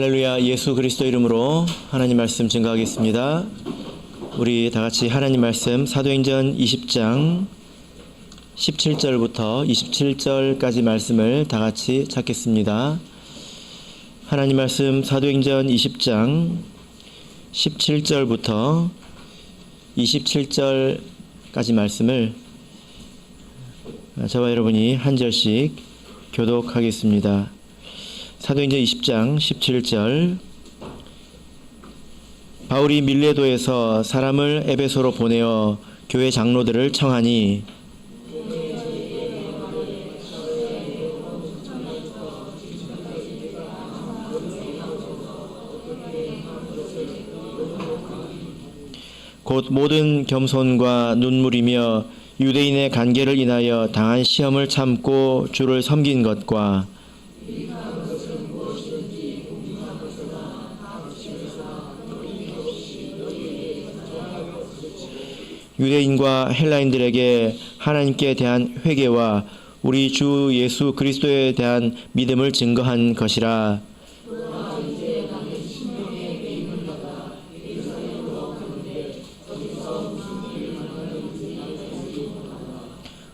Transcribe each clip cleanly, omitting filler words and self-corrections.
할렐루야. 예수 그리스도 이름으로 하나님 말씀 증거하겠습니다. 우리 다 같이 하나님 말씀 사도행전 20장 17절부터 27절까지 말씀을 다 같이 찾겠습니다. 하나님 말씀 사도행전 20장 17절부터 27절까지 말씀을 저와 여러분이 한 절씩 교독하겠습니다. 사도행전 20장 17절. 바울이 밀레도에서 사람을 에베소로 보내어 교회 장로들을 청하니 곧 모든 겸손과 눈물이며 유대인의 관계를 인하여 당한 시험을 참고 주를 섬긴 것과 유대인과 헬라인들에게 하나님께 대한 회개와 우리 주 예수 그리스도에 대한 믿음을 증거한 것이라.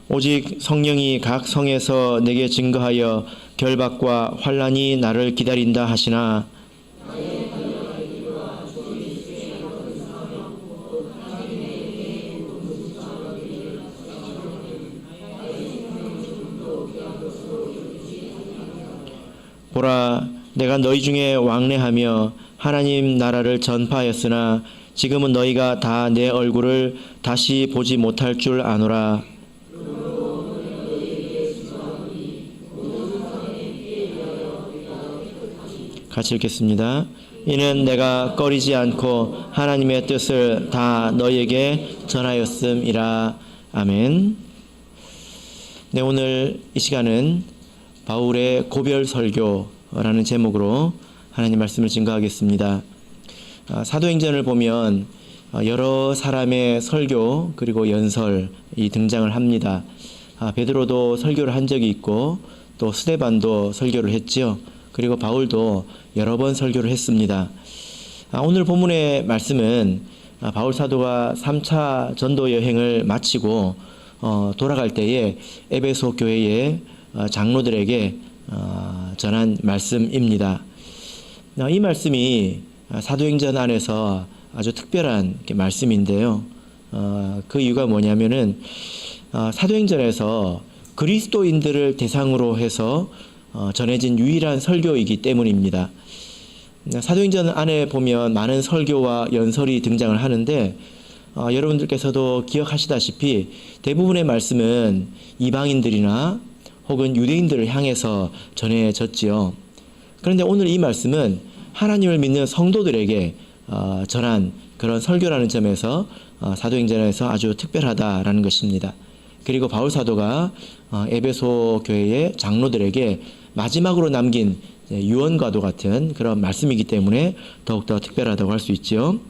오직 성령이 각 성에서 내게 증거하여 결박과 환난이 나를 기다린다 하시나 보라, 내가 너희 중에 왕래하며 하나님 나라를 전파하였으나 지금은 너희가 다 내 얼굴을 다시 보지 못할 줄 아노라. 같이 읽겠습니다. 이는 내가 꺼리지 않고 하나님의 뜻을 다 너희에게 전하였음이라. 아멘. 네, 오늘 이 시간은 바울의 고별 설교라는 제목으로 하나님 말씀을 증거하겠습니다. 사도행전을 보면 여러 사람의 설교 그리고 연설이 등장을 합니다. 베드로도 설교를 한 적이 있고 또 스데반도 설교를 했지요. 그리고 바울도 여러 번 설교를 했습니다. 오늘 본문의 말씀은 바울 사도가 3차 전도 여행을 마치고 돌아갈 때에 에베소 교회의 장로들에게 전한 말씀입니다. 이 말씀이 사도행전 안에서 아주 특별한 말씀인데요. 그 이유가 뭐냐면은 사도행전에서 그리스도인들을 대상으로 해서 전해진 유일한 설교이기 때문입니다. 사도행전 안에 보면 많은 설교와 연설이 등장을 하는데 여러분들께서도 기억하시다시피 대부분의 말씀은 이방인들이나 혹은 유대인들을 향해서 전해졌지요. 그런데 오늘 이 말씀은 하나님을 믿는 성도들에게 전한 그런 설교라는 점에서 사도행전에서 아주 특별하다라는 것입니다. 그리고 바울 사도가 에베소 교회의 장로들에게 마지막으로 남긴 유언과도 같은 그런 말씀이기 때문에 더욱더 특별하다고 할 수 있죠.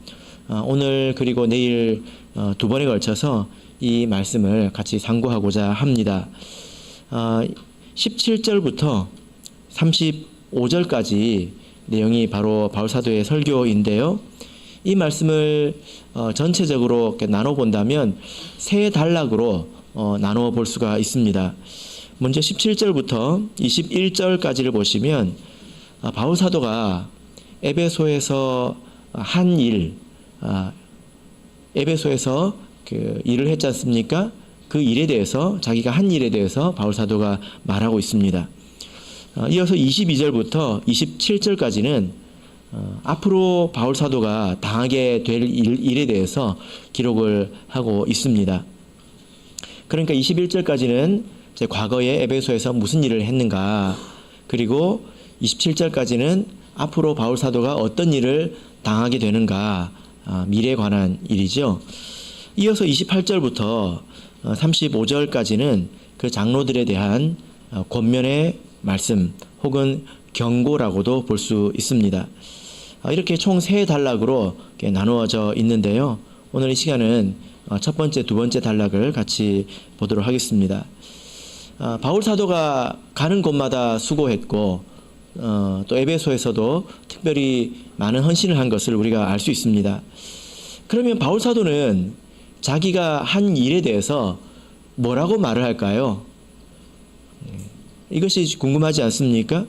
오늘 그리고 내일 두 번에 걸쳐서 이 말씀을 같이 상고하고자 합니다. 17절부터 35절까지 내용이 바로 바울 사도의 설교인데요. 이 말씀을 전체적으로 이렇게 나눠본다면 세 단락으로 나눠 볼 수가 있습니다. 먼저 17절부터 21절까지를 보시면 바울 사도가 에베소에서 한 일, 에베소에서 그 일을 했지 않습니까? 그 일에 대해서, 자기가 한 일에 대해서 바울 사도가 말하고 있습니다. 이어서 22절부터 27절까지는 앞으로 바울 사도가 당하게 될 일에 대해서 기록을 하고 있습니다. 그러니까 21절까지는 제 과거에 에베소에서 무슨 일을 했는가, 그리고 27절까지는 앞으로 바울 사도가 어떤 일을 당하게 되는가, 미래에 관한 일이죠. 이어서 28절부터 35절까지는 그 장로들에 대한 권면의 말씀 혹은 경고라고도 볼 수 있습니다. 이렇게 총 세 단락으로 나누어져 있는데요. 오늘 이 시간은 첫 번째, 두 번째 단락을 같이 보도록 하겠습니다. 바울 사도가 가는 곳마다 수고했고 또 에베소에서도 특별히 많은 헌신을 한 것을 우리가 알 수 있습니다. 그러면 바울 사도는 자기가 한 일에 대해서 뭐라고 말을 할까요? 이것이 궁금하지 않습니까?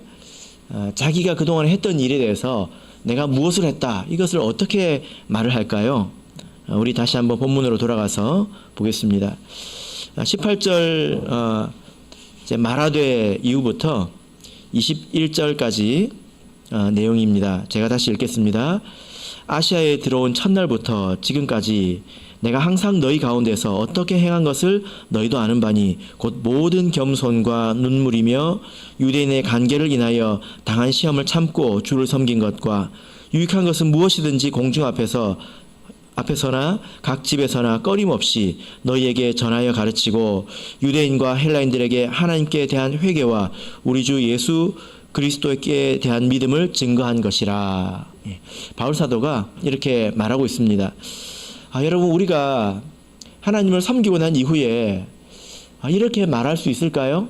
자기가 그동안 했던 일에 대해서 내가 무엇을 했다, 이것을 어떻게 말을 할까요? 우리 다시 한번 본문으로 돌아가서 보겠습니다. 18절 이제 말하되 이후부터 21절까지 내용입니다. 제가 다시 읽겠습니다. 아시아에 들어온 첫날부터 지금까지 내가 항상 너희 가운데서 어떻게 행한 것을 너희도 아는 바니 곧 모든 겸손과 눈물이며 유대인의 간계를 인하여 당한 시험을 참고 주를 섬긴 것과 유익한 것은 무엇이든지 공중 앞에서나 각 집에서나 꺼림없이 너희에게 전하여 가르치고 유대인과 헬라인들에게 하나님께 대한 회개와 우리 주 예수 그리스도께 대한 믿음을 증거한 것이라. 바울 사도가 이렇게 말하고 있습니다. 여러분, 우리가 하나님을 섬기고 난 이후에 이렇게 말할 수 있을까요?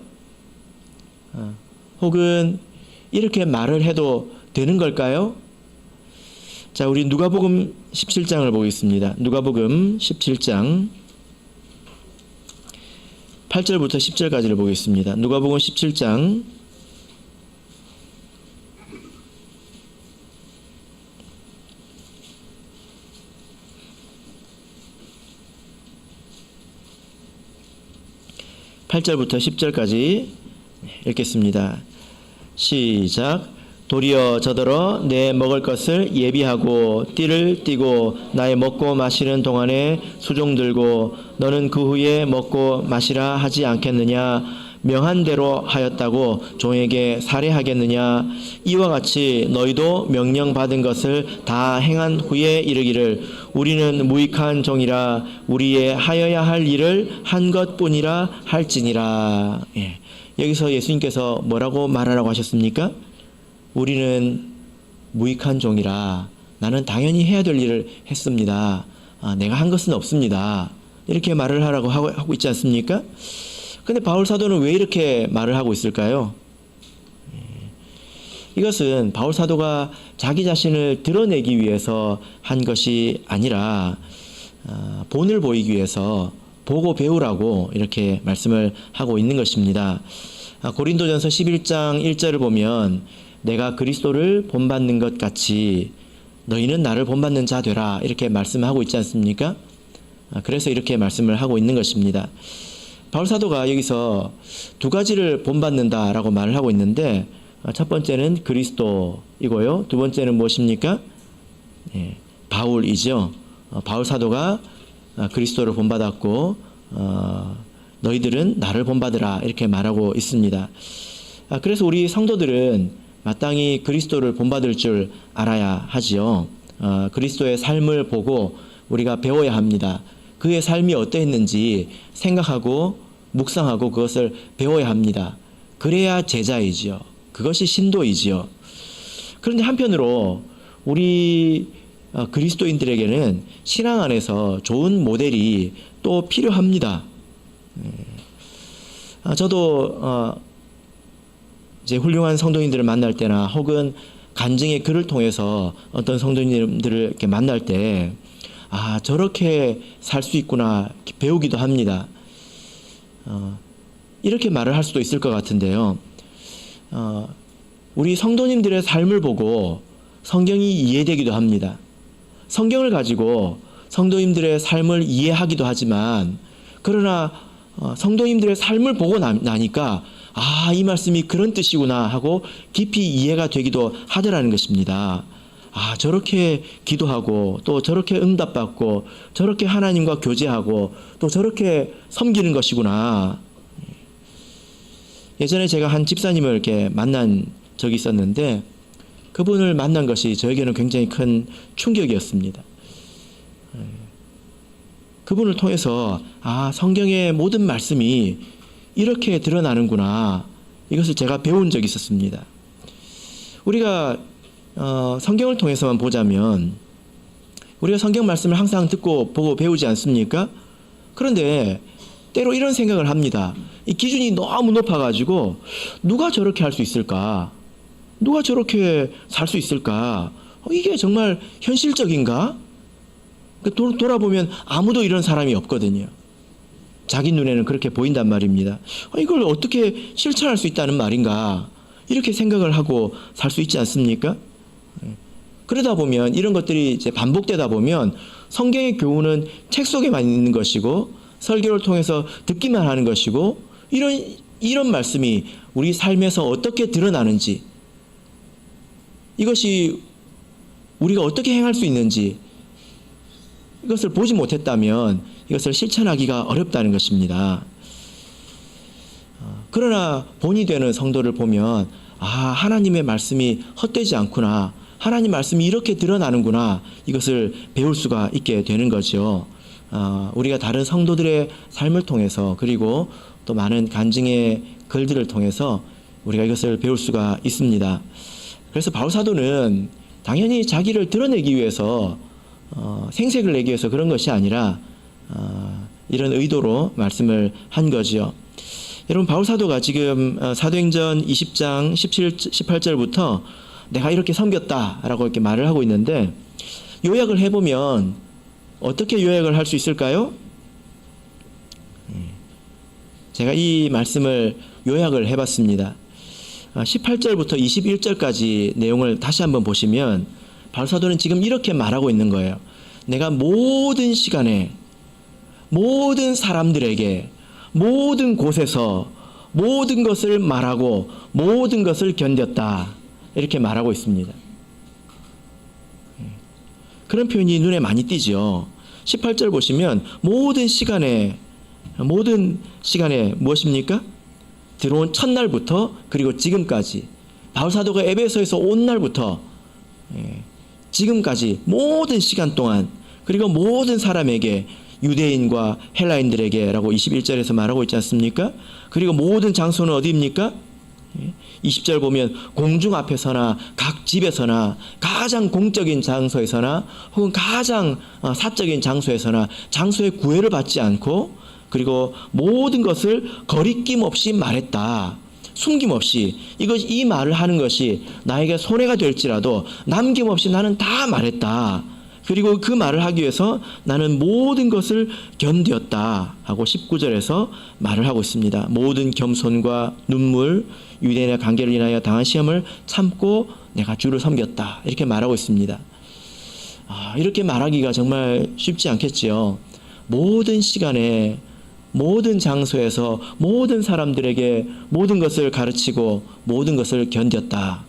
혹은 이렇게 말을 해도 되는 걸까요? 자, 우리 누가복음 17장을 보겠습니다. 누가복음 17장 8절부터 10절까지를 보겠습니다. 누가복음 17장 8절부터 10절까지 읽겠습니다. 시작. 도리어 저더러 내 먹을 것을 예비하고 띠를 띠고 나의 먹고 마시는 동안에 수종 들고 너는 그 후에 먹고 마시라 하지 않겠느냐? 명한 대로 하였다고 종에게 살해하겠느냐? 이와 같이 너희도 명령받은 것을 다 행한 후에 이르기를 우리는 무익한 종이라 우리의 하여야 할 일을 한 것뿐이라 할지니라. 여기서 예수님께서 뭐라고 말하라고 하셨습니까? 우리는 무익한 종이라 나는 당연히 해야 될 일을 했습니다. 내가 한 것은 없습니다. 이렇게 말을 하라고 하고 있지 않습니까? 근데 바울 사도는 왜 이렇게 말을 하고 있을까요? 이것은 바울 사도가 자기 자신을 드러내기 위해서 한 것이 아니라 본을 보이기 위해서 보고 배우라고 이렇게 말씀을 하고 있는 것입니다. 고린도전서 11장 1절을 보면 내가 그리스도를 본받는 것 같이 너희는 나를 본받는 자 되라 이렇게 말씀하고 있지 않습니까? 그래서 이렇게 말씀을 하고 있는 것입니다. 바울 사도가 여기서 두 가지를 본받는다라고 말을 하고 있는데 첫 번째는 그리스도이고요. 두 번째는 무엇입니까? 바울이죠. 바울 사도가 그리스도를 본받았고 너희들은 나를 본받으라 이렇게 말하고 있습니다. 그래서 우리 성도들은 마땅히 그리스도를 본받을 줄 알아야 하지요. 그리스도의 삶을 보고 우리가 배워야 합니다. 그의 삶이 어떠했는지 생각하고 묵상하고 그것을 배워야 합니다. 그래야 제자이지요. 그것이 신도이지요. 그런데 한편으로 우리 그리스도인들에게는 신앙 안에서 좋은 모델이 또 필요합니다. 저도 이제 훌륭한 성도님들을 만날 때나 혹은 간증의 글을 통해서 어떤 성도님들을 이렇게 만날 때 저렇게 살 수 있구나 배우기도 합니다. 이렇게 말을 할 수도 있을 것 같은데요. 우리 성도님들의 삶을 보고 성경이 이해되기도 합니다. 성경을 가지고 성도님들의 삶을 이해하기도 하지만 그러나 성도님들의 삶을 보고 나니까 이 말씀이 그런 뜻이구나 하고 깊이 이해가 되기도 하더라는 것입니다. 저렇게 기도하고 또 저렇게 응답받고 저렇게 하나님과 교제하고 또 저렇게 섬기는 것이구나. 예전에 제가 한 집사님을 이렇게 만난 적이 있었는데 그분을 만난 것이 저에게는 굉장히 큰 충격이었습니다. 그분을 통해서 성경의 모든 말씀이 이렇게 드러나는구나. 이것을 제가 배운 적이 있었습니다. 우리가 성경을 통해서만 보자면 우리가 성경 말씀을 항상 듣고 보고 배우지 않습니까? 그런데 때로 이런 생각을 합니다. 이 기준이 너무 높아가지고 누가 저렇게 할 수 있을까? 누가 저렇게 살 수 있을까? 이게 정말 현실적인가? 돌아보면 아무도 이런 사람이 없거든요. 자기 눈에는 그렇게 보인단 말입니다. 이걸 어떻게 실천할 수 있다는 말인가? 이렇게 생각을 하고 살 수 있지 않습니까? 그러다 보면 이런 것들이 이제 반복되다 보면 성경의 교훈은 책 속에만 있는 것이고 설교를 통해서 듣기만 하는 것이고 이런 말씀이 우리 삶에서 어떻게 드러나는지, 이것이 우리가 어떻게 행할 수 있는지, 이것을 보지 못했다면 이것을 실천하기가 어렵다는 것입니다. 그러나 본이 되는 성도를 보면 하나님의 말씀이 헛되지 않구나, 하나님 말씀이 이렇게 드러나는구나, 이것을 배울 수가 있게 되는 거죠. 우리가 다른 성도들의 삶을 통해서, 그리고 또 많은 간증의 글들을 통해서 우리가 이것을 배울 수가 있습니다. 그래서 바울사도는 당연히 자기를 드러내기 위해서 생색을 내기 위해서 그런 것이 아니라 이런 의도로 말씀을 한 거지요. 여러분, 바울사도가 지금 사도행전 20장 18절부터 내가 이렇게 섬겼다라고 이렇게 말을 하고 있는데, 요약을 해보면 어떻게 요약을 할 수 있을까요? 제가 이 말씀을 요약을 해봤습니다. 18절부터 21절까지 내용을 다시 한번 보시면 바울사도는 지금 이렇게 말하고 있는 거예요. 내가 모든 시간에, 모든 사람들에게, 모든 곳에서 모든 것을 말하고 모든 것을 견뎠다, 이렇게 말하고 있습니다. 그런 표현이 눈에 많이 띄죠. 18절 보시면 모든 시간에 무엇입니까? 들어온 첫날부터 그리고 지금까지, 바울사도가 에베소에서 온 날부터 지금까지 모든 시간 동안, 그리고 모든 사람에게, 유대인과 헬라인들에게 라고 21절에서 말하고 있지 않습니까? 그리고 모든 장소는 어디입니까? 20절 보면 공중 앞에서나 각 집에서나 가장 공적인 장소에서나 혹은 가장 사적인 장소에서나 장소의 구애를 받지 않고, 그리고 모든 것을 거리낌 없이 말했다. 숨김없이. 이 말을 하는 것이 나에게 손해가 될지라도 남김없이 나는 다 말했다. 그리고 그 말을 하기 위해서 나는 모든 것을 견디었다 하고 19절에서 말을 하고 있습니다. 모든 겸손과 눈물, 유대인의 관계를 인하여 당한 시험을 참고 내가 주를 섬겼다, 이렇게 말하고 있습니다. 이렇게 말하기가 정말 쉽지 않겠지요. 모든 시간에, 모든 장소에서 모든 사람들에게 모든 것을 가르치고 모든 것을 견뎠다.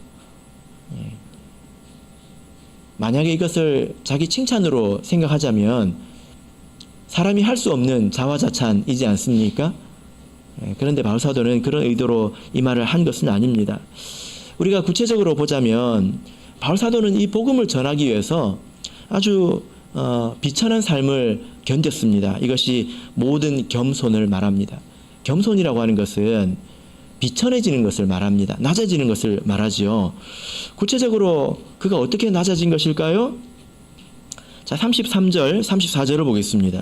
만약에 이것을 자기 칭찬으로 생각하자면 사람이 할 수 없는 자화자찬이지 않습니까? 그런데 바울사도는 그런 의도로 이 말을 한 것은 아닙니다. 우리가 구체적으로 보자면 바울사도는 이 복음을 전하기 위해서 아주 비천한 삶을 견뎠습니다. 이것이 모든 겸손을 말합니다. 겸손이라고 하는 것은 비천해지는 것을 말합니다. 낮아지는 것을 말하지요. 구체적으로 그가 어떻게 낮아진 것일까요? 자, 33절, 34절을 보겠습니다.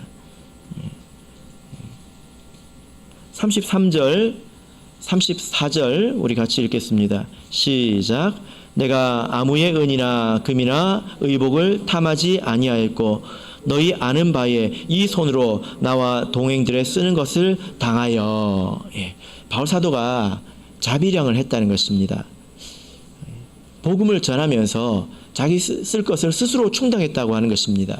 33절, 34절 우리 같이 읽겠습니다. 시작. 내가 아무의 은이나 금이나 의복을 탐하지 아니하였고 너희 아는 바에 이 손으로 나와 동행들의 쓰는 것을 당하여. 바울사도가 자비량을 했다는 것입니다. 복음을 전하면서 자기 쓸 것을 스스로 충당했다고 하는 것입니다.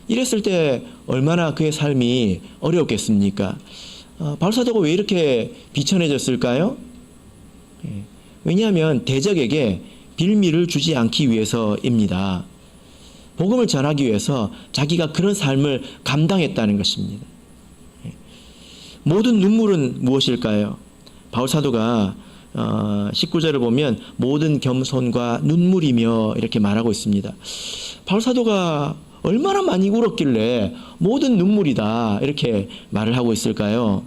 이랬을 때 얼마나 그의 삶이 어려웠겠습니까? 바울사도가 왜 이렇게 비천해졌을까요? 왜냐하면 대적에게 빌미를 주지 않기 위해서입니다. 복음을 전하기 위해서 자기가 그런 삶을 감당했다는 것입니다. 모든 눈물은 무엇일까요? 바울사도가 19절을 보면 모든 겸손과 눈물이며 이렇게 말하고 있습니다. 바울사도가 얼마나 많이 울었길래 모든 눈물이다 이렇게 말을 하고 있을까요?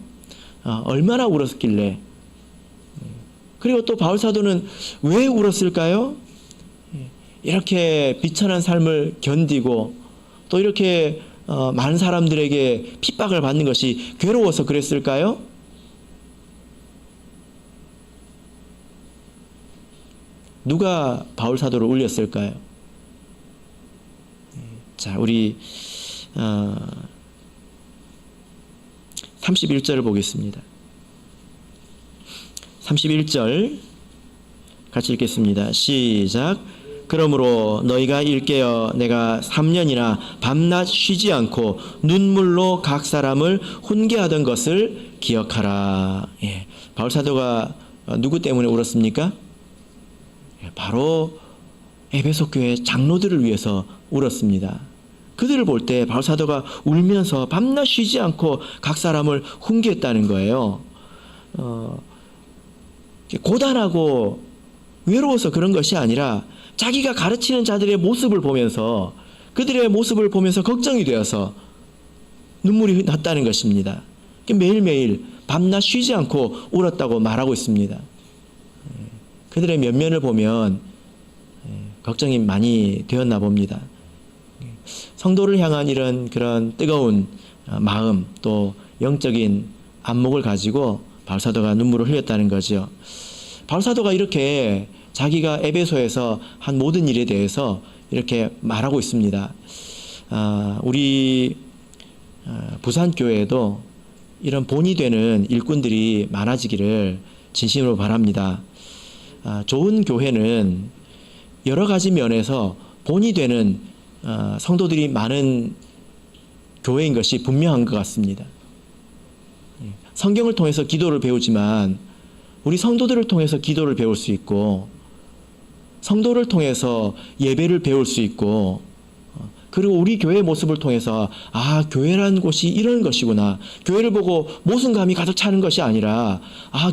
얼마나 울었길래? 그리고 또 바울사도는 왜 울었을까요? 이렇게 비천한 삶을 견디고 또 이렇게 많은 사람들에게 핍박을 받는 것이 괴로워서 그랬을까요? 누가 바울 사도를 울렸을까요? 자, 우리 31절을 보겠습니다. 31절 같이 읽겠습니다. 시작. 그러므로 너희가 일깨어 내가 3년이나 밤낮 쉬지 않고 눈물로 각 사람을 훈계하던 것을 기억하라. 예, 바울 사도가 누구 때문에 울었습니까? 바로 에베소 교회 장로들을 위해서 울었습니다. 그들을 볼 때 바울 사도가 울면서 밤낮 쉬지 않고 각 사람을 훈계했다는 거예요. 고단하고 외로워서 그런 것이 아니라 자기가 가르치는 자들의 모습을 보면서, 그들의 모습을 보면서 걱정이 되어서 눈물이 났다는 것입니다. 매일매일 밤낮 쉬지 않고 울었다고 말하고 있습니다. 그들의 면면을 보면 걱정이 많이 되었나 봅니다. 성도를 향한 이런 그런 뜨거운 마음, 또 영적인 안목을 가지고 바울 사도가 눈물을 흘렸다는 거죠. 바울 사도가 이렇게 자기가 에베소에서 한 모든 일에 대해서 이렇게 말하고 있습니다. 우리 부산교회에도 이런 본이 되는 일꾼들이 많아지기를 진심으로 바랍니다. 좋은 교회는 여러 가지 면에서 본이 되는 성도들이 많은 교회인 것이 분명한 것 같습니다. 성경을 통해서 기도를 배우지만 우리 성도들을 통해서 기도를 배울 수 있고, 성도를 통해서 예배를 배울 수 있고, 그리고 우리 교회의 모습을 통해서 교회라는 곳이 이런 것이구나, 교회를 보고 모순감이 가득 차는 것이 아니라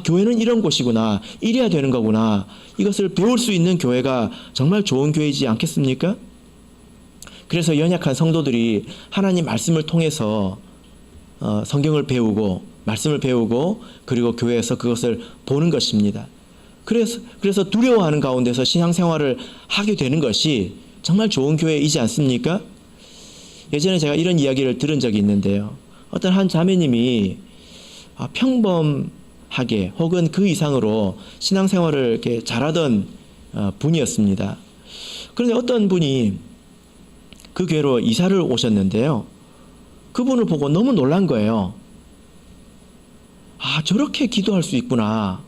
교회는 이런 곳이구나, 이래야 되는 거구나, 이것을 배울 수 있는 교회가 정말 좋은 교회이지 않겠습니까? 그래서 연약한 성도들이 하나님 말씀을 통해서 성경을 배우고 말씀을 배우고 그리고 교회에서 그것을 보는 것입니다. 그래서 두려워하는 가운데서 신앙생활을 하게 되는 것이 정말 좋은 교회이지 않습니까? 예전에 제가 이런 이야기를 들은 적이 있는데요. 어떤 한 자매님이 평범하게 혹은 그 이상으로 신앙생활을 이렇게 잘하던 분이었습니다. 그런데 어떤 분이 그 교회로 이사를 오셨는데요. 그분을 보고 너무 놀란 거예요. 저렇게 기도할 수 있구나.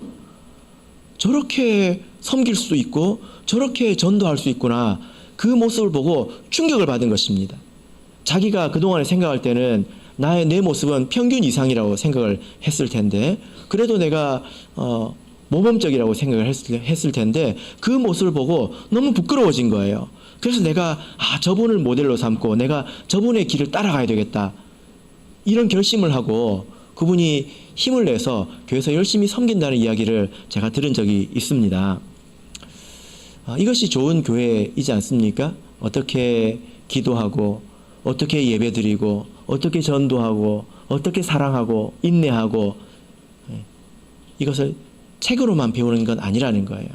저렇게 섬길 수 있고 저렇게 전도할 수 있구나. 그 모습을 보고 충격을 받은 것입니다. 자기가 그동안에 생각할 때는 내 모습은 평균 이상이라고 생각을 했을 텐데, 그래도 내가 모범적이라고 생각을 했을 텐데 그 모습을 보고 너무 부끄러워진 거예요. 그래서 내가 저분을 모델로 삼고 내가 저분의 길을 따라가야 되겠다, 이런 결심을 하고 그분이 힘을 내서 교회에서 열심히 섬긴다는 이야기를 제가 들은 적이 있습니다. 이것이 좋은 교회이지 않습니까? 어떻게 기도하고 어떻게 예배드리고 어떻게 전도하고 어떻게 사랑하고 인내하고, 이것을 책으로만 배우는 건 아니라는 거예요.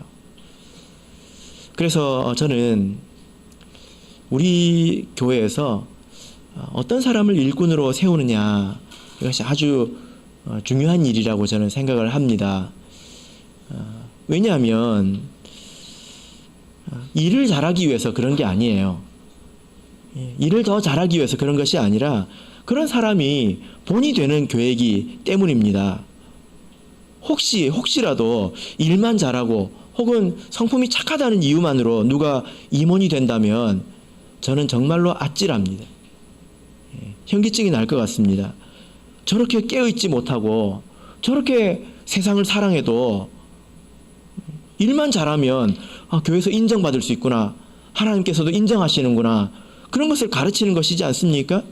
그래서 저는 우리 교회에서 어떤 사람을 일꾼으로 세우느냐, 이것이 아주 중요한 일이라고 저는 생각을 합니다. 왜냐하면 일을 잘하기 위해서 그런 게 아니에요. 일을 더 잘하기 위해서 그런 것이 아니라 그런 사람이 본이 되는 교회이기 때문입니다. 혹시라도 일만 잘하고 혹은 성품이 착하다는 이유만으로 누가 임원이 된다면 저는 정말로 아찔합니다. 현기증이 날 것 같습니다. 저렇게 깨어있지 못하고 저렇게 세상을 사랑해도 일만 잘하면 교회에서 인정받을 수 있구나, 하나님께서도 인정하시는구나, 그런 것을 가르치는 것이지 않습니까?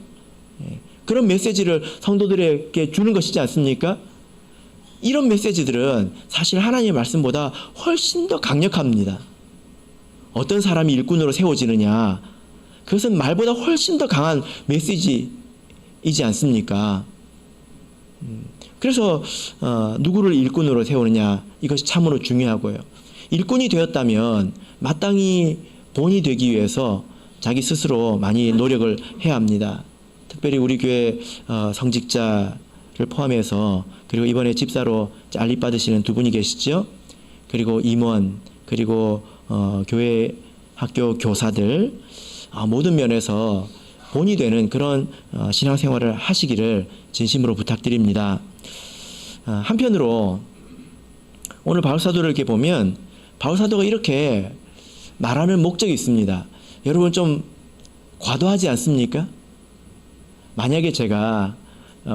그런 메시지를 성도들에게 주는 것이지 않습니까? 이런 메시지들은 사실 하나님의 말씀보다 훨씬 더 강력합니다. 어떤 사람이 일꾼으로 세워지느냐, 그것은 말보다 훨씬 더 강한 메시지이지 않습니까? 그래서 누구를 일꾼으로 세우느냐, 이것이 참으로 중요하고요. 일꾼이 되었다면 마땅히 본이 되기 위해서 자기 스스로 많이 노력을 해야 합니다. 특별히 우리 교회 성직자를 포함해서, 그리고 이번에 집사로 알립 받으시는 두 분이 계시죠. 그리고 임원, 그리고 교회 학교 교사들 모든 면에서 본이 되는 그런 신앙생활을 하시기를 진심으로 부탁드립니다. 한편으로 오늘 바울사도를 이렇게 보면 바울사도가 이렇게 말하는 목적이 있습니다. 여러분 좀 과도하지 않습니까? 만약에 제가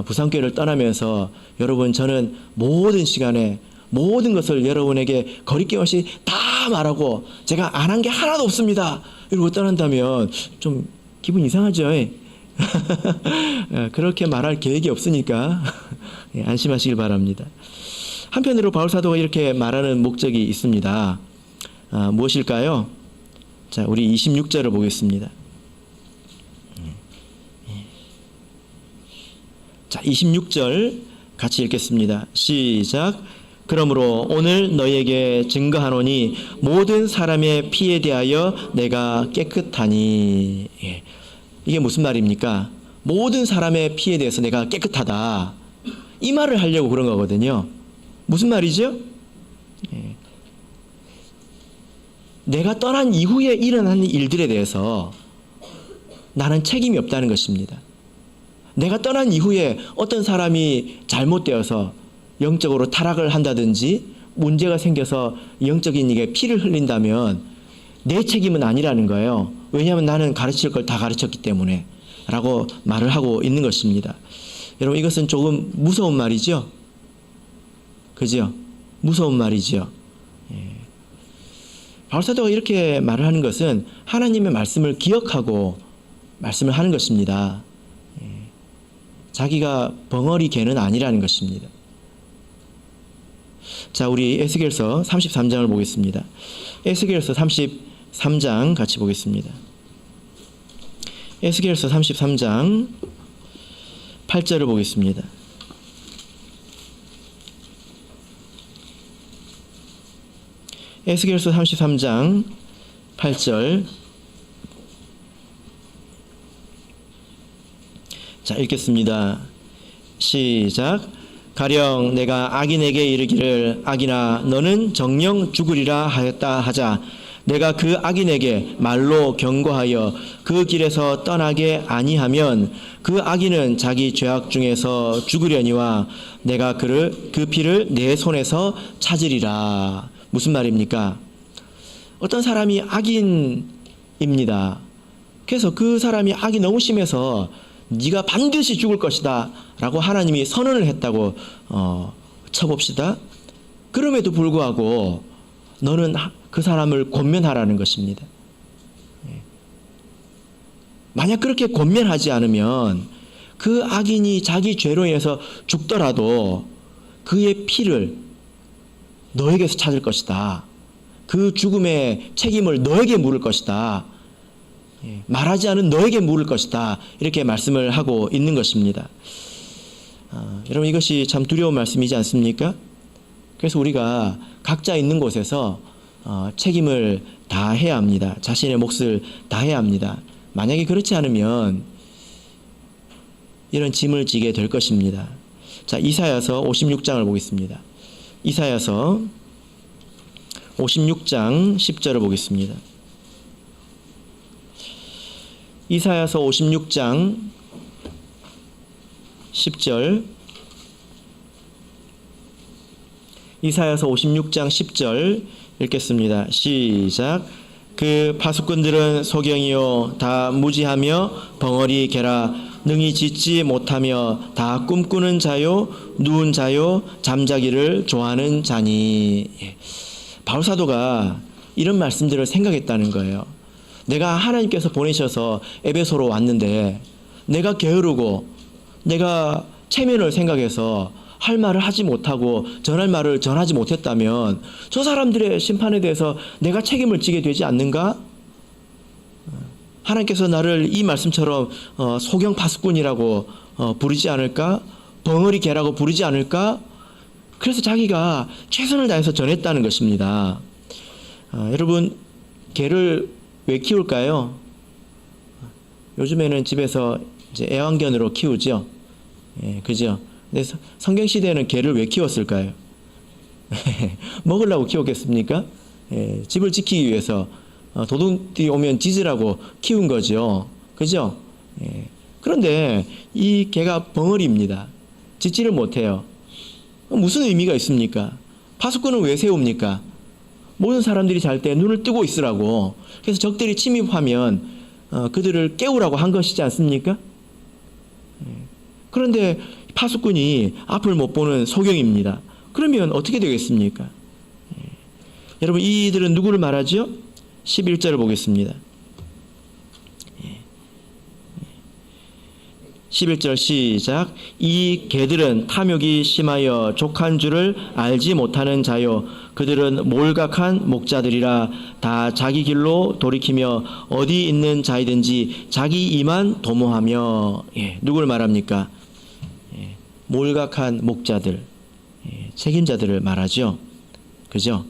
부산교회를 떠나면서 여러분 저는 모든 시간에 모든 것을 여러분에게 거리낌 없이 다 말하고 제가 안 한 게 하나도 없습니다 이러고 떠난다면 좀 기분 이상하죠. 그렇게 말할 계획이 없으니까 안심하시길 바랍니다. 한편으로 바울사도가 이렇게 말하는 목적이 있습니다. 무엇일까요? 자, 우리 26절을 보겠습니다. 자, 26절 같이 읽겠습니다. 시작. 그러므로 오늘 너희에게 증거하노니 모든 사람의 피에 대하여 내가 깨끗하니. 이게 무슨 말입니까? 모든 사람의 피에 대해서 내가 깨끗하다. 이 말을 하려고 그런 거거든요. 무슨 말이죠? 내가 떠난 이후에 일어난 일들에 대해서 나는 책임이 없다는 것입니다. 내가 떠난 이후에 어떤 사람이 잘못되어서 영적으로 타락을 한다든지 문제가 생겨서 영적인 이게 피를 흘린다면 내 책임은 아니라는 거예요. 왜냐하면 나는 가르칠 걸 다 가르쳤기 때문에 라고 말을 하고 있는 것입니다. 여러분 이것은 조금 무서운 말이죠. 그죠? 무서운 말이죠. 바울사도가 이렇게 말을 하는 것은 하나님의 말씀을 기억하고 말씀을 하는 것입니다. 자기가 벙어리 개는 아니라는 것입니다. 자, 우리 에스겔서 33장을 보겠습니다. 에스겔서 33장 같이 보겠습니다. 에스겔서 33장 8절을 보겠습니다. 에스겔서 33장 8절. 자, 읽겠습니다. 시작. 가령 내가 악인에게 이르기를 악인아 너는 정령 죽으리라 하였다 하자 내가 그 악인에게 말로 경고하여 그 길에서 떠나게 아니하면 그 악인은 자기 죄악 중에서 죽으려니와 내가 그 피를 내 손에서 찾으리라. 무슨 말입니까? 어떤 사람이 악인입니다. 그래서 그 사람이 악이 너무 심해서 네가 반드시 죽을 것이다 라고 하나님이 선언을 했다고 쳐봅시다. 그럼에도 불구하고 너는 그 사람을 권면하라는 것입니다. 만약 그렇게 권면하지 않으면 그 악인이 자기 죄로 인해서 죽더라도 그의 피를 너에게서 찾을 것이다. 그 죽음의 책임을 너에게 물을 것이다. 말하지 않은 너에게 물을 것이다. 이렇게 말씀을 하고 있는 것입니다. 여러분 이것이 참 두려운 말씀이지 않습니까? 그래서 우리가 각자 있는 곳에서 책임을 다해야 합니다. 자신의 몫을 다해야 합니다. 만약에 그렇지 않으면 이런 짐을 지게 될 것입니다. 자, 이사야서 56장을 보겠습니다. 이사야서 56장 10절을 보겠습니다. 이사야서 56장 10절. 이사야서 56장 10절 읽겠습니다. 시작. 그 파수꾼들은 소경이요 다 무지하며 벙어리 개라 능히 짓지 못하며 다 꿈꾸는 자요 누운 자요 잠자기를 좋아하는 자니. 바울사도가 이런 말씀들을 생각했다는 거예요. 내가 하나님께서 보내셔서 에베소로 왔는데 내가 게으르고 내가 체면을 생각해서 할 말을 하지 못하고 전할 말을 전하지 못했다면 저 사람들의 심판에 대해서 내가 책임을 지게 되지 않는가? 하나님께서 나를 이 말씀처럼 소경 파수꾼이라고 부르지 않을까? 벙어리 개라고 부르지 않을까? 그래서 자기가 최선을 다해서 전했다는 것입니다. 여러분 개를 왜 키울까요? 요즘에는 집에서 이제 애완견으로 키우죠. 그죠? 근데 성경 시대에는 개를 왜 키웠을까요? 먹으려고 키웠겠습니까? 집을 지키기 위해서 도둑들이 오면 짖으라고 키운 거죠. 그죠? 그런데 이 개가 벙어리입니다. 짖지를 못해요. 무슨 의미가 있습니까? 파수꾼은 왜 세웁니까? 모든 사람들이 잘 때 눈을 뜨고 있으라고. 그래서 적들이 침입하면 그들을 깨우라고 한 것이지 않습니까? 그런데 파수꾼이 앞을 못 보는 소경입니다. 그러면 어떻게 되겠습니까? 여러분, 이들은 누구를 말하죠? 11절을 보겠습니다. 11절 시작. 이 개들은 탐욕이 심하여 족한 줄을 알지 못하는 자요, 그들은 몰각한 목자들이라. 다 자기 길로 돌이키며 어디 있는 자이든지 자기 이만 도모하며. 누구를 말합니까? 몰각한 목자들, 책임자들을 말하죠. 그죠?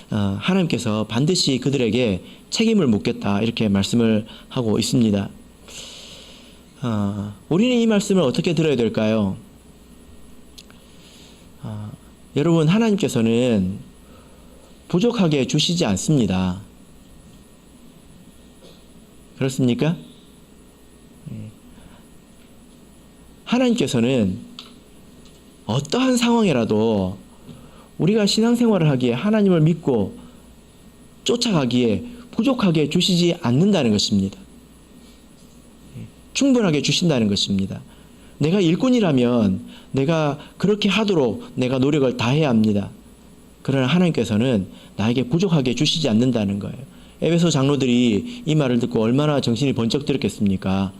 하나님께서 반드시 그들에게 책임을 묻겠다, 이렇게 말씀을 하고 있습니다. 우리는 이 말씀을 어떻게 들어야 될까요? 여러분, 하나님께서는 부족하게 주시지 않습니다. 그렇습니까? 하나님께서는 어떠한 상황이라도 우리가 신앙생활을 하기에, 하나님을 믿고 쫓아가기에 부족하게 주시지 않는다는 것입니다. 충분하게 주신다는 것입니다. 내가 일꾼이라면 내가 그렇게 하도록 내가 노력을 다해야 합니다. 그러나 하나님께서는 나에게 부족하게 주시지 않는다는 거예요. 에베소 장로들이 이 말을 듣고 얼마나 정신이 번쩍 들었겠습니까?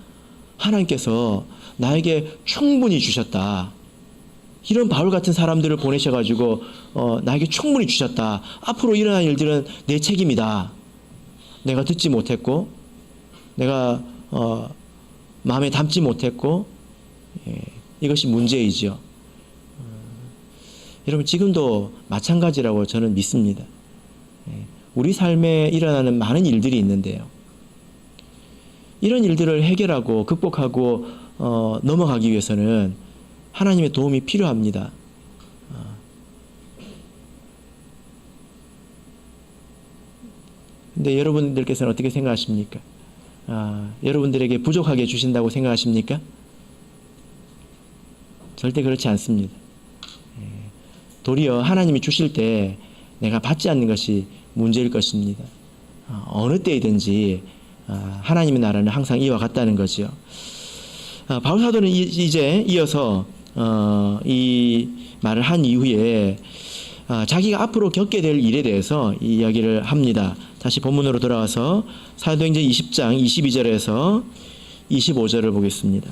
하나님께서 나에게 충분히 주셨다. 이런 바울 같은 사람들을 보내셔가지고 나에게 충분히 주셨다. 앞으로 일어날 일들은 내 책임이다. 내가 듣지 못했고, 내가 마음에 담지 못했고, 이것이 문제이죠. 여러분, 지금도 마찬가지라고 저는 믿습니다. 우리 삶에 일어나는 많은 일들이 있는데요, 이런 일들을 해결하고 극복하고 넘어가기 위해서는 하나님의 도움이 필요합니다. 근데 여러분들께서는 어떻게 생각하십니까? 여러분들에게 부족하게 주신다고 생각하십니까? 절대 그렇지 않습니다. 도리어 하나님이 주실 때 내가 받지 않는 것이 문제일 것입니다. 어느 때이든지 하나님의 나라는 항상 이와 같다는 거죠. 바울 사도는 이제 이어서 이 말을 한 이후에 자기가 앞으로 겪게 될 일에 대해서 이야기를 합니다. 다시 본문으로 돌아와서 사도행전 20장 22절에서 25절을 보겠습니다.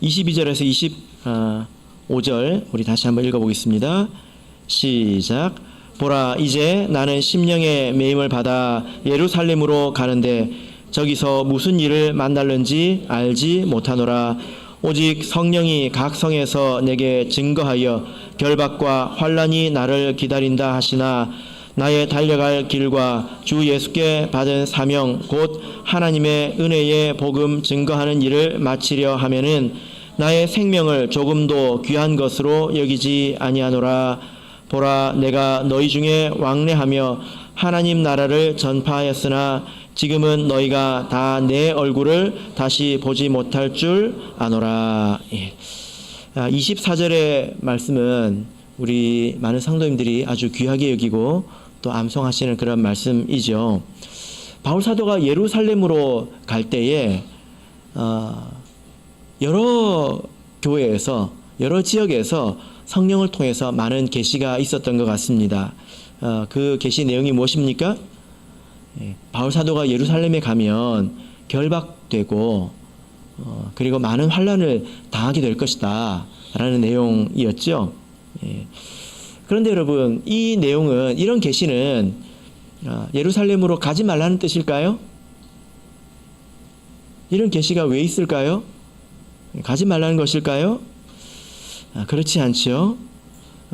22절에서 25절 우리 다시 한번 읽어보겠습니다. 시작. 보라, 이제 나는 심령의 매임을 받아 예루살렘으로 가는데 저기서 무슨 일을 만날는지 알지 못하노라. 오직 성령이 각 성에서 내게 증거하여 결박과 환난이 나를 기다린다 하시나, 나의 달려갈 길과 주 예수께 받은 사명 곧 하나님의 은혜의 복음 증거하는 일을 마치려 하면은 나의 생명을 조금도 귀한 것으로 여기지 아니하노라. 보라, 내가 너희 중에 왕래하며 하나님 나라를 전파하였으나 지금은 너희가 다 내 얼굴을 다시 보지 못할 줄 아노라. 24절의 말씀은 우리 많은 성도님들이 아주 귀하게 여기고 또 암송하시는 그런 말씀이죠. 바울 사도가 예루살렘으로 갈 때에 여러 교회에서, 여러 지역에서 성령을 통해서 많은 계시가 있었던 것 같습니다. 그 계시 내용이 무엇입니까? 바울 사도가 예루살렘에 가면 결박되고 그리고 많은 환난을 당하게 될 것이다 라는 내용이었죠. 그런데 여러분, 이 내용은, 이런 계시는 예루살렘으로 가지 말라는 뜻일까요? 이런 계시가 왜 있을까요? 가지 말라는 것일까요? 그렇지 않죠.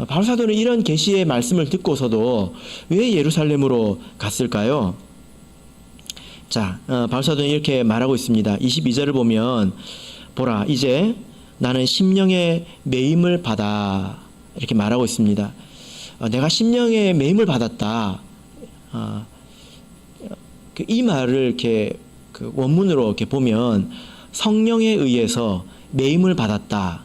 바울 사도는 이런 계시의 말씀을 듣고서도 왜 예루살렘으로 갔을까요? 자, 바울 사도는 이렇게 말하고 있습니다. 22절을 보면 보라, 이제 나는 심령의 매임을 받아, 이렇게 말하고 있습니다. 내가 심령의 매임을 받았다. 이 말을 이렇게 그 원문으로 이렇게 보면 성령에 의해서 매임을 받았다.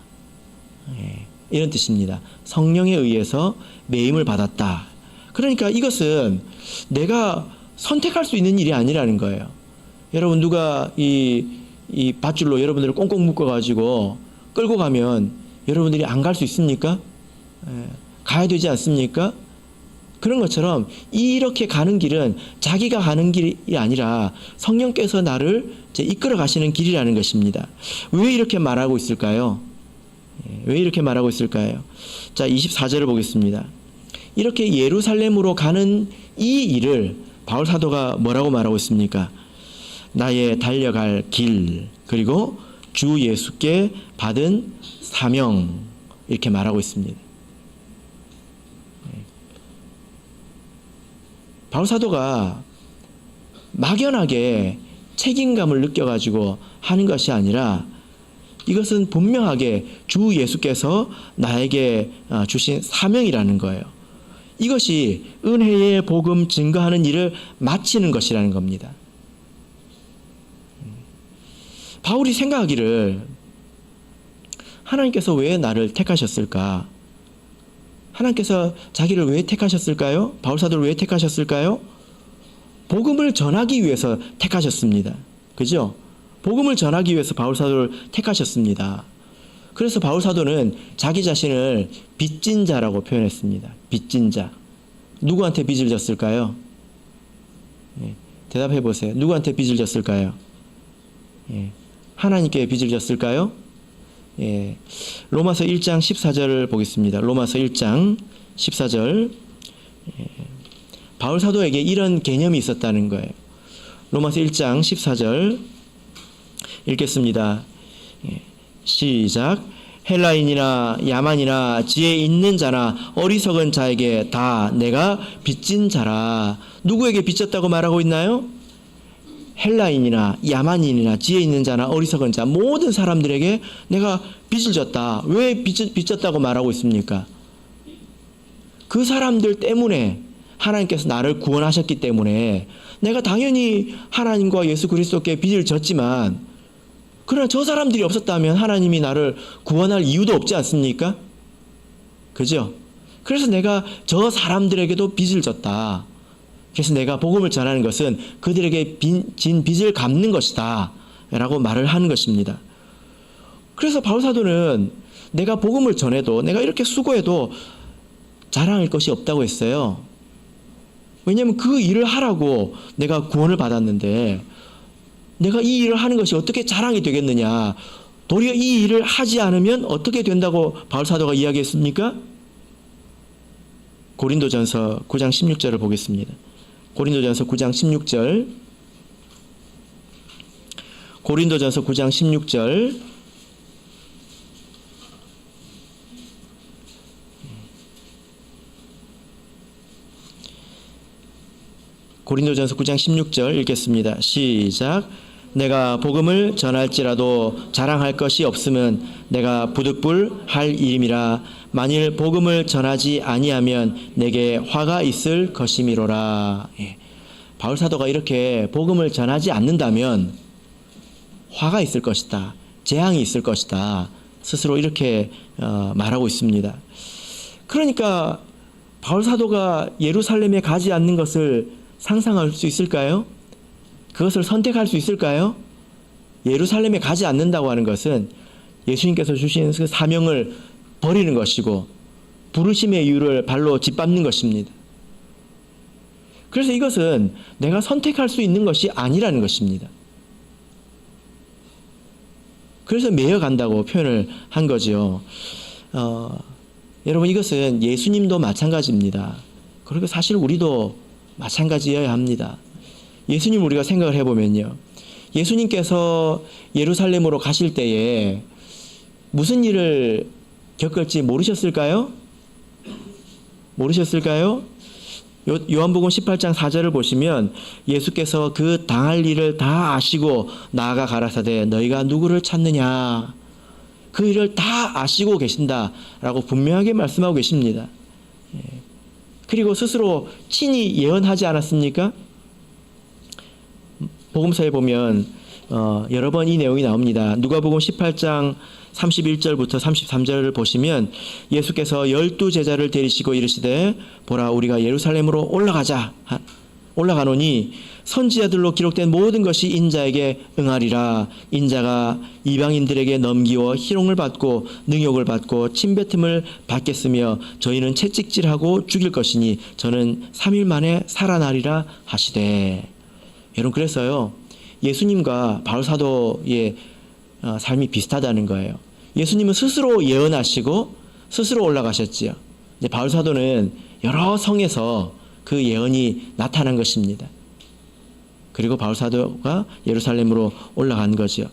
이런 뜻입니다. 성령에 의해서 매임을 받았다. 그러니까 이것은 내가 선택할 수 있는 일이 아니라는 거예요. 여러분 누가 이 밧줄로 여러분들을 꽁꽁 묶어가지고 끌고 가면 여러분들이 안 갈 수 있습니까? 가야 되지 않습니까? 그런 것처럼 이렇게 가는 길은 자기가 가는 길이 아니라 성령께서 나를 이끌어 가시는 길이라는 것입니다. 왜 이렇게 말하고 있을까요? 왜 이렇게 말하고 있을까요? 자, 24절을 보겠습니다. 이렇게 예루살렘으로 가는 이 일을 바울 사도가 뭐라고 말하고 있습니까? 나의 달려갈 길, 그리고 주 예수께 받은 사명, 이렇게 말하고 있습니다. 바울 사도가 막연하게 책임감을 느껴가지고 하는 것이 아니라 이것은 분명하게 주 예수께서 나에게 주신 사명이라는 거예요. 이것이 은혜의 복음 증거하는 일을 마치는 것이라는 겁니다. 바울이 생각하기를 하나님께서 왜 나를 택하셨을까? 하나님께서 자기를 왜 택하셨을까요? 바울 사도를 왜 택하셨을까요? 복음을 전하기 위해서 택하셨습니다. 그죠? 복음을 전하기 위해서 바울 사도를 택하셨습니다. 그래서 바울 사도는 자기 자신을 빚진 자라고 표현했습니다. 빚진 자. 누구한테 빚을 졌을까요? 대답해 보세요. 누구한테 빚을 졌을까요? 하나님께 빚을 졌을까요? 로마서 1장 14절을 보겠습니다. 로마서 1장 14절. 바울 사도에게 이런 개념이 있었다는 거예요. 로마서 1장 14절 읽겠습니다. 시작. 헬라인이나 야만이나 지혜 있는 자나 어리석은 자에게 다 내가 빚진 자라. 누구에게 빚졌다고 말하고 있나요? 헬라인이나 야만인이나 지혜 있는 자나 어리석은 자, 모든 사람들에게 내가 빚을 졌다. 왜 빚졌다고 말하고 있습니까? 그 사람들 때문에 하나님께서 나를 구원하셨기 때문에 내가 당연히 하나님과 예수 그리스도께 빚을 졌지만, 그러나 저 사람들이 없었다면 하나님이 나를 구원할 이유도 없지 않습니까? 그죠? 그래서 내가 저 사람들에게도 빚을 졌다. 그래서 내가 복음을 전하는 것은 그들에게 진 빚을 갚는 것이다 라고 말을 하는 것입니다. 그래서 바울 사도는 내가 복음을 전해도, 내가 이렇게 수고해도 자랑할 것이 없다고 했어요. 왜냐하면 그 일을 하라고 내가 구원을 받았는데 내가 이 일을 하는 것이 어떻게 자랑이 되겠느냐. 도리어 이 일을 하지 않으면 어떻게 된다고 바울 사도가 이야기했습니까? 고린도전서 9장 16절을 보겠습니다. 고린도전서 9장 16절. 고린도전서 9장 16절. 고린도전서 9장 16절 읽겠습니다. 시작. 내가 복음을 전할지라도 자랑할 것이 없으면 내가 부득불할 일임이라. 만일 복음을 전하지 아니하면 내게 화가 있을 것이미로라. 바울 사도가 이렇게 복음을 전하지 않는다면 화가 있을 것이다. 재앙이 있을 것이다. 스스로 이렇게 말하고 있습니다. 그러니까 바울 사도가 예루살렘에 가지 않는 것을 상상할 수 있을까요? 그것을 선택할 수 있을까요? 예루살렘에 가지 않는다고 하는 것은 예수님께서 주신 그 사명을 버리는 것이고 부르심의 이유를 발로 짓밟는 것입니다. 그래서 이것은 내가 선택할 수 있는 것이 아니라는 것입니다. 그래서 매여간다고 표현을 한 거죠. 여러분, 이것은 예수님도 마찬가지입니다. 그리고 사실 우리도 마찬가지여야 합니다. 예수님 우리가 생각을 해보면요, 예수님께서 예루살렘으로 가실 때에 무슨 일을 겪을지 모르셨을까요? 모르셨을까요? 요한복음 18장 4절을 보시면 예수께서 그 당할 일을 다 아시고 나아가 가라사대 너희가 누구를 찾느냐, 그 일을 다 아시고 계신다라고 분명하게 말씀하고 계십니다. 그리고 스스로 친히 예언하지 않았습니까? 복음서에 보면 여러 번 이 내용이 나옵니다. 누가복음 18장 31절부터 33절을 보시면 예수께서 12제자를 데리시고 이르시되 보라 우리가 예루살렘으로 올라가노니 선지자들로 기록된 모든 것이 인자에게 응하리라. 인자가 이방인들에게 넘기워 희롱을 받고 능욕을 받고 침뱉음을 받겠으며 저희는 채찍질하고 죽일 것이니 저는 3일 만에 살아나리라 하시되. 여러분, 그래서요 예수님과 바울사도의 삶이 비슷하다는 거예요. 예수님은 스스로 예언하시고 스스로 올라가셨지요. 바울사도는 여러 성에서 그 예언이 나타난 것입니다. 그리고 바울사도가 예루살렘으로 올라간 거죠.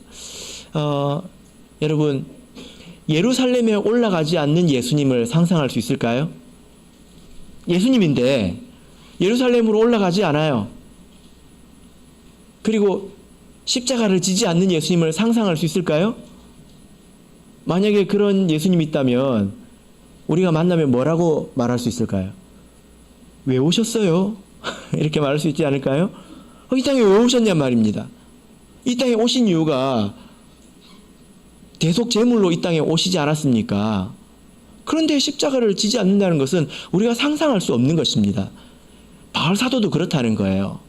여러분, 예루살렘에 올라가지 않는 예수님을 상상할 수 있을까요? 예수님인데 예루살렘으로 올라가지 않아요. 그리고 십자가를 지지 않는 예수님을 상상할 수 있을까요? 만약에 그런 예수님이 있다면 우리가 만나면 뭐라고 말할 수 있을까요? 왜 오셨어요? 이렇게 말할 수 있지 않을까요? 이 땅에 왜 오셨냔 말입니다. 이 땅에 오신 이유가 대속 제물로 이 땅에 오시지 않았습니까? 그런데 십자가를 지지 않는다는 것은 우리가 상상할 수 없는 것입니다. 바울 사도도 그렇다는 거예요.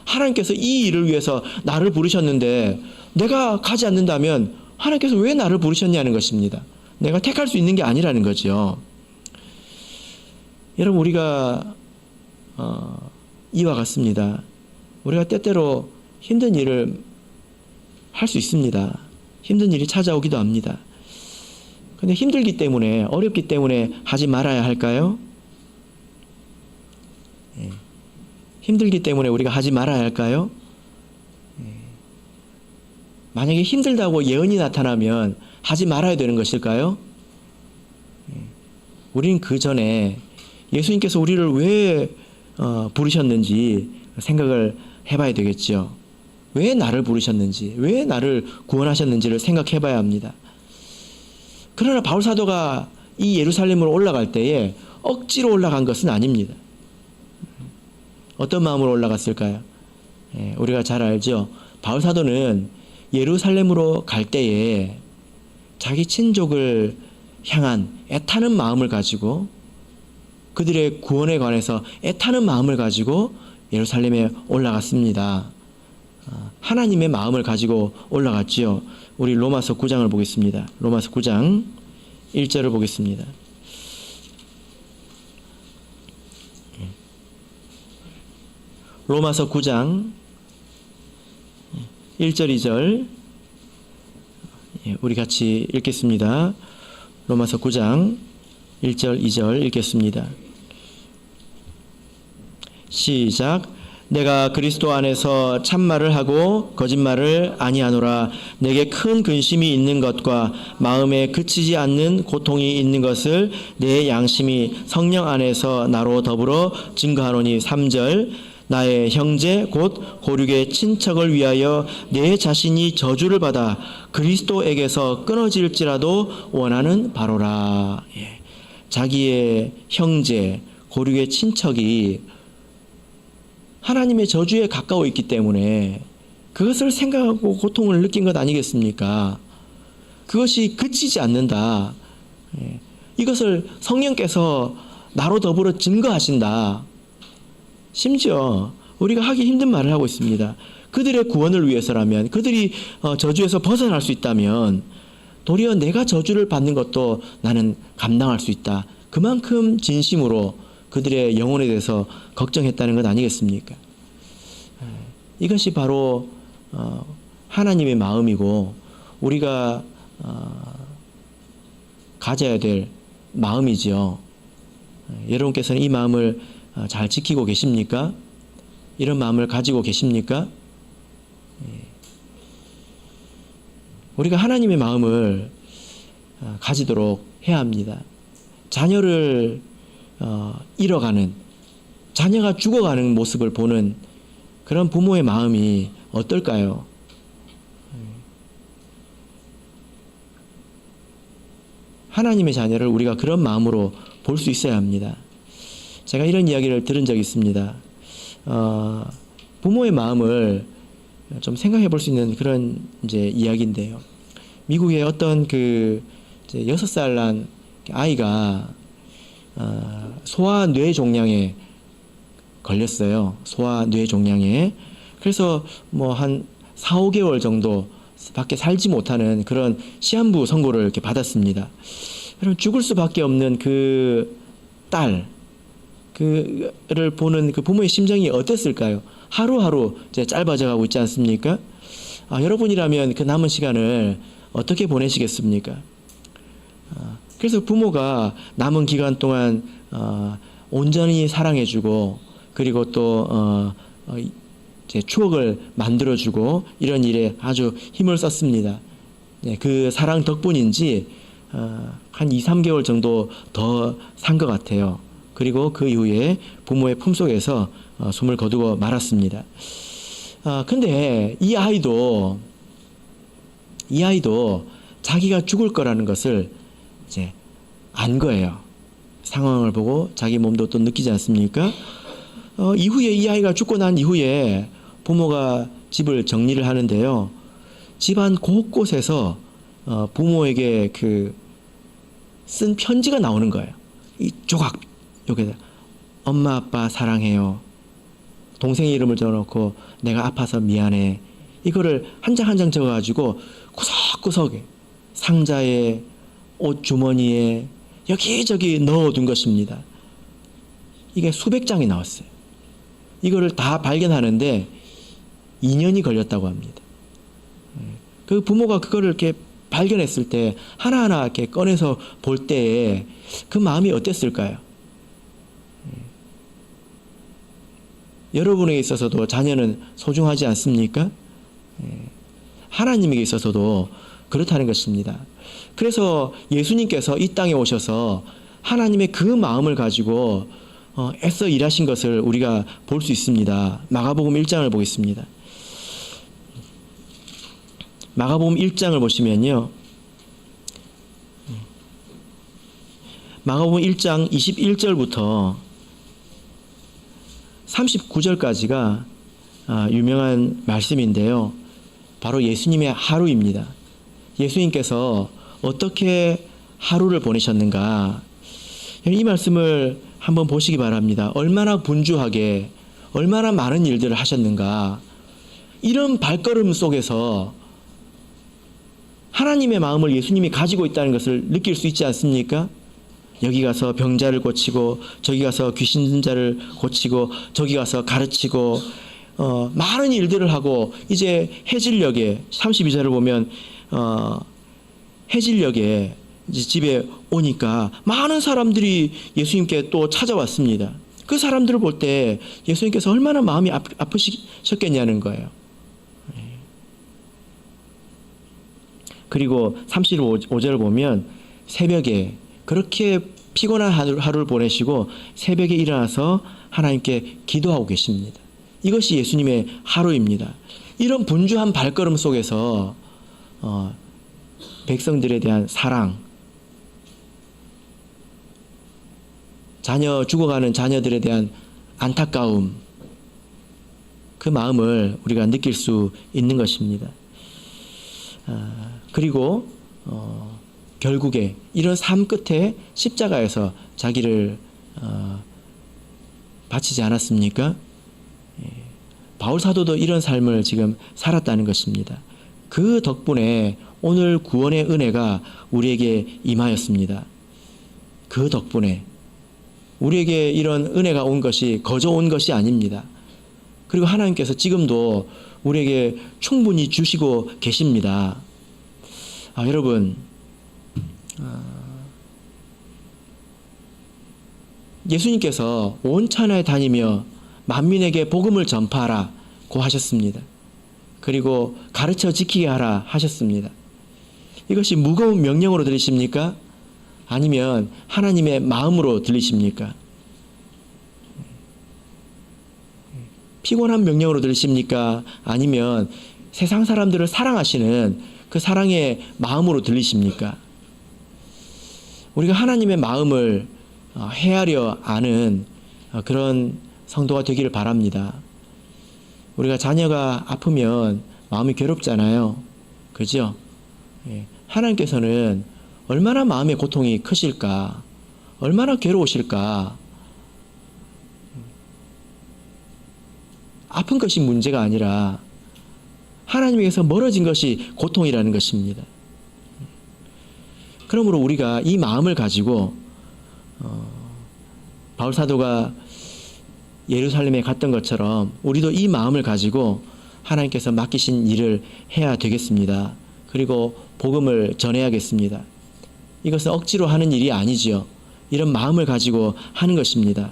하나님께서 이 일을 위해서 나를 부르셨는데 내가 가지 않는다면 하나님께서 왜 나를 부르셨냐는 것입니다. 내가 택할 수 있는 게 아니라는 거죠. 여러분, 우리가 이와 같습니다. 우리가 때때로 힘든 일을 할 수 있습니다. 힘든 일이 찾아오기도 합니다. 근데 힘들기 때문에, 어렵기 때문에 하지 말아야 할까요? 힘들기 때문에 우리가 하지 말아야 할까요? 만약에 힘들다고 예언이 나타나면 하지 말아야 되는 것일까요? 우리는 그 전에 예수님께서 우리를 왜 부르셨는지 생각을 해봐야 되겠죠. 왜 나를 부르셨는지, 왜 나를 구원하셨는지를 생각해 봐야 합니다. 그러나 바울 사도가 이 예루살렘으로 올라갈 때에 억지로 올라간 것은 아닙니다. 어떤 마음으로 올라갔을까요? 우리가 잘 알죠. 바울 사도는 예루살렘으로 갈 때에 자기 친족을 향한 애타는 마음을 가지고, 그들의 구원에 관해서 애타는 마음을 가지고 예루살렘에 올라갔습니다. 하나님의 마음을 가지고 올라갔지요. 우리 로마서 9장을 보겠습니다. 로마서 9장 1절을 보겠습니다. 로마서 9장 1절 2절 우리 같이 읽겠습니다. 로마서 9장 1절 2절 읽겠습니다. 시작. 내가 그리스도 안에서 참말을 하고 거짓말을 아니하노라. 내게 큰 근심이 있는 것과 마음에 그치지 않는 고통이 있는 것을 내 양심이 성령 안에서 나로 더불어 증거하노니. 3절. 나의 형제 곧 고륙의 친척을 위하여 내 자신이 저주를 받아 그리스도에게서 끊어질지라도 원하는 바로라. 자기의 형제, 고륙의 친척이 하나님의 저주에 가까워 있기 때문에 그것을 생각하고 고통을 느낀 것 아니겠습니까? 그것이 그치지 않는다. 이것을 성령께서 나로 더불어 증거하신다. 심지어 우리가 하기 힘든 말을 하고 있습니다. 그들의 구원을 위해서라면, 그들이 저주에서 벗어날 수 있다면 도리어 내가 저주를 받는 것도 나는 감당할 수 있다. 그만큼 진심으로 그들의 영혼에 대해서 걱정했다는 것 아니겠습니까? 이것이 바로 하나님의 마음이고 우리가 가져야 될 마음이지요. 여러분께서는 이 마음을 잘 지키고 계십니까? 이런 마음을 가지고 계십니까? 우리가 하나님의 마음을 가지도록 해야 합니다. 자녀를 잃어가는, 자녀가 죽어가는 모습을 보는 그런 부모의 마음이 어떨까요? 하나님의 자녀를 우리가 그런 마음으로 볼 수 있어야 합니다. 제가 이런 이야기를 들은 적이 있습니다. 부모의 마음을 좀 생각해 볼 수 있는 그런 이제 이야기인데요. 미국의 어떤 그 이제 6살 난 아이가 소아뇌종양에 걸렸어요. 소아뇌종양에. 그래서 뭐 한 4, 5개월 정도 밖에 살지 못하는 그런 시한부 선고를 이렇게 받았습니다. 그럼 죽을 수밖에 없는 그 딸, 그를 보는 그 부모의 심정이 어땠을까요? 하루하루 이제 짧아져 가고 있지 않습니까? 여러분이라면 그 남은 시간을 어떻게 보내시겠습니까? 그래서 부모가 남은 기간 동안 온전히 사랑해주고 그리고 또 제 추억을 만들어주고 이런 일에 아주 힘을 썼습니다. 네, 그 사랑 덕분인지 한 2, 3개월 정도 더 산 것 같아요. 그리고 그 이후에 부모의 품속에서 숨을 거두고 말았습니다. 근데 이 아이도 자기가 죽을 거라는 것을 이제 안 거예요. 상황을 보고 자기 몸도 또 느끼지 않습니까? 이후에 이 아이가 죽고 난 이후에 부모가 집을 정리를 하는데요. 집안 곳곳에서 부모에게 그 쓴 편지가 나오는 거예요. 이 조각 여기다 엄마 아빠 사랑해요. 동생의 이름을 적어놓고 내가 아파서 미안해. 이거를 한 장 한 장 적어가지고 구석구석에 상자에 옷 주머니에 여기저기 넣어둔 것입니다. 이게 수백 장이 나왔어요. 이거를 다 발견하는데 2년이 걸렸다고 합니다. 그 부모가 그거를 이렇게 발견했을 때 하나하나 이렇게 꺼내서 볼 때에 그 마음이 어땠을까요? 여러분에게 있어서도 자녀는 소중하지 않습니까? 하나님에게 있어서도 그렇다는 것입니다. 그래서 예수님께서 이 땅에 오셔서 하나님의 그 마음을 가지고 애써 일하신 것을 우리가 볼 수 있습니다. 마가복음 1장을 보겠습니다. 마가복음 1장을 보시면요. 마가복음 1장 21절부터 39절까지가 유명한 말씀인데요. 바로 예수님의 하루입니다. 예수님께서 어떻게 하루를 보내셨는가. 이 말씀을 한번 보시기 바랍니다. 얼마나 분주하게 얼마나 많은 일들을 하셨는가. 이런 발걸음 속에서 하나님의 마음을 예수님이 가지고 있다는 것을 느낄 수 있지 않습니까? 여기 가서 병자를 고치고 저기 가서 귀신 든 자를 고치고 저기 가서 가르치고 많은 일들을 하고 이제 해질녘에 32절을 보면 해질녘에 이제 집에 오니까 많은 사람들이 예수님께 또 찾아왔습니다. 그 사람들을 볼 때 예수님께서 얼마나 마음이 아프셨겠냐는 거예요. 그리고 35절을 보면 새벽에 그렇게 피곤한 하루를 보내시고 새벽에 일어나서 하나님께 기도하고 계십니다. 이것이 예수님의 하루입니다. 이런 분주한 발걸음 속에서 백성들에 대한 사랑, 죽어가는 자녀들에 대한 안타까움, 그 마음을 우리가 느낄 수 있는 것입니다. 그리고 결국에 이런 삶 끝에 십자가에서 자기를 바치지 않았습니까? 바울 사도도 이런 삶을 지금 살았다는 것입니다. 그 덕분에 오늘 구원의 은혜가 우리에게 임하였습니다. 그 덕분에 우리에게 이런 은혜가 온 것이 거저 온 것이 아닙니다. 그리고 하나님께서 지금도 우리에게 충분히 주시고 계십니다. 여러분, 예수님께서 온 천하에 다니며 만민에게 복음을 전파하라고 하셨습니다. 그리고 가르쳐 지키게 하라 하셨습니다. 이것이 무거운 명령으로 들리십니까? 아니면 하나님의 마음으로 들리십니까? 피곤한 명령으로 들리십니까? 아니면 세상 사람들을 사랑하시는 그 사랑의 마음으로 들리십니까? 우리가 하나님의 마음을 헤아려 아는 그런 성도가 되기를 바랍니다. 우리가 자녀가 아프면 마음이 괴롭잖아요. 그죠? 예. 하나님께서는 얼마나 마음의 고통이 크실까? 얼마나 괴로우실까? 아픈 것이 문제가 아니라 하나님에게서 멀어진 것이 고통이라는 것입니다. 그러므로 우리가 이 마음을 가지고 바울 사도가 예루살렘에 갔던 것처럼 우리도 이 마음을 가지고 하나님께서 맡기신 일을 해야 되겠습니다. 그리고 복음을 전해야겠습니다. 이것은 억지로 하는 일이 아니지요. 이런 마음을 가지고 하는 것입니다.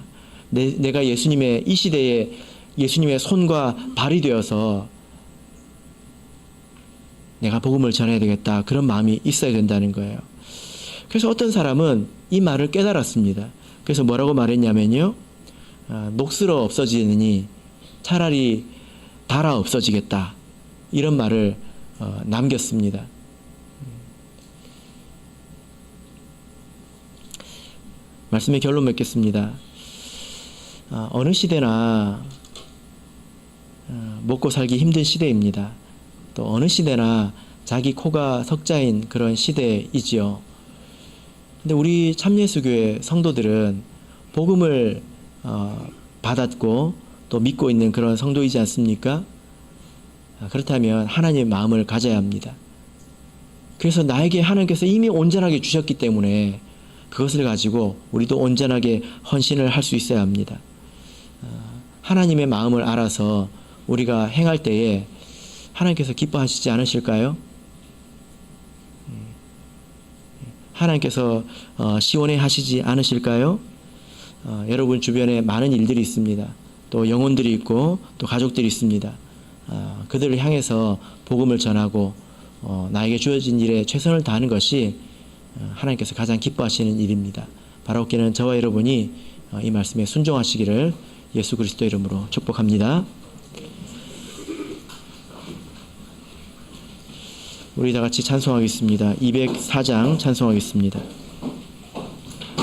내가 예수님의 이 시대에 예수님의 손과 발이 되어서 내가 복음을 전해야 되겠다. 그런 마음이 있어야 된다는 거예요. 그래서 어떤 사람은 이 말을 깨달았습니다. 그래서 뭐라고 말했냐면요. 녹슬어 없어지느니 차라리 닳아 없어지겠다. 이런 말을 남겼습니다. 말씀의 결론 맺겠습니다. 어느 시대나 먹고 살기 힘든 시대입니다. 또 어느 시대나 자기 코가 석자인 그런 시대이지요. 근데 우리 참예수교회 성도들은 복음을 받았고 또 믿고 있는 그런 성도이지 않습니까? 그렇다면 하나님의 마음을 가져야 합니다. 그래서 나에게 하나님께서 이미 온전하게 주셨기 때문에 그것을 가지고 우리도 온전하게 헌신을 할 수 있어야 합니다. 하나님의 마음을 알아서 우리가 행할 때에 하나님께서 기뻐하시지 않으실까요? 하나님께서 시원해 하시지 않으실까요? 여러분 주변에 많은 일들이 있습니다. 또 영혼들이 있고 또 가족들이 있습니다. 그들을 향해서 복음을 전하고 나에게 주어진 일에 최선을 다하는 것이 하나님께서 가장 기뻐하시는 일입니다. 바라옵기는 저와 여러분이 이 말씀에 순종하시기를 예수 그리스도 이름으로 축복합니다. 우리 다 같이 찬송하겠습니다. 204장 찬송하겠습니다.